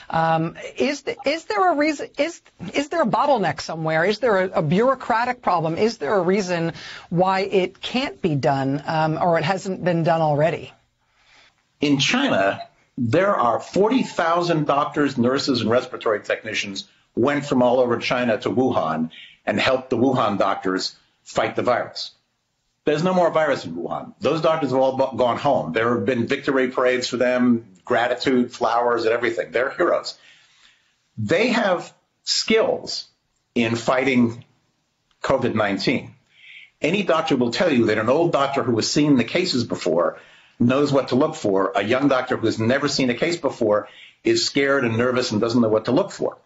Is there a reason? Is there a bottleneck somewhere? Is there a bureaucratic problem? Is there a reason why it can't be done, or it hasn't been done already? In China, there are 40,000 doctors, nurses, and respiratory technicians went from all over China to Wuhan and helped the Wuhan doctors fight the virus. There's no more virus in Wuhan. Those doctors have all gone home. There have been victory parades for them, gratitude, flowers, and everything. They're heroes. They have skills in fighting COVID-19. Any doctor will tell you that an old doctor who has seen the cases before knows what to look for. A young doctor who has never seen a case before is scared and nervous and doesn't know what to look for.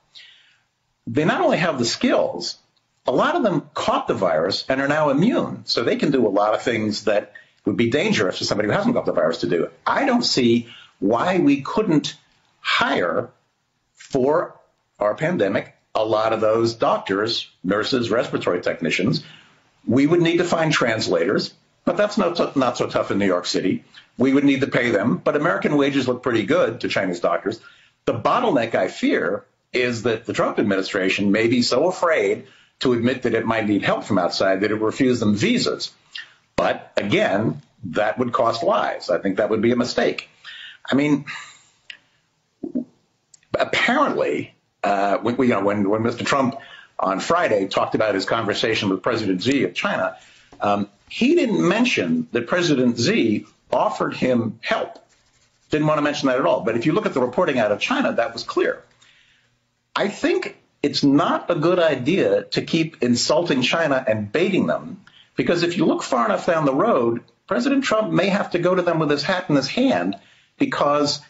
They not only have the skills, a lot of them caught the virus and are now immune, so they can do a lot of things that would be dangerous for somebody who hasn't got the virus to do. I don't see why we couldn't hire for our pandemic a lot of those doctors, nurses, respiratory technicians. We would need to find translators, but that's not so tough in New York City. We would need to pay them, but American wages look pretty good to Chinese doctors. The bottleneck, I fear, is that the Trump administration may be so afraid to admit that it might need help from outside that it will refuse them visas. But again, that would cost lives. I think that would be a mistake. I mean, apparently, when Mr. Trump on Friday talked about his conversation with President Xi of China, he didn't mention that President Xi offered him help. Didn't want to mention that at all. But if you look at the reporting out of China, that was clear. I think it's not a good idea to keep insulting China and baiting them, because if you look far enough down the road, President Trump may have to go to them with his hat in his hand, because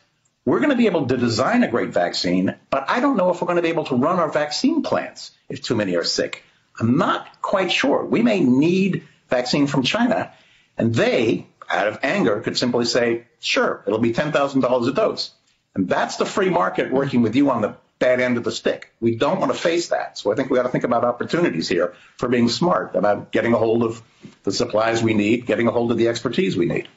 we're going to be able to design a great vaccine, but I don't know if we're going to be able to run our vaccine plants if too many are sick. I'm not quite sure. We may need vaccine from China, and they, out of anger, could simply say, sure, it'll be $10,000 a dose. And that's the free market working with you on the bad end of the stick. We don't want to face that. So I think we got to think about opportunities here for being smart about getting a hold of the supplies we need, getting a hold of the expertise we need.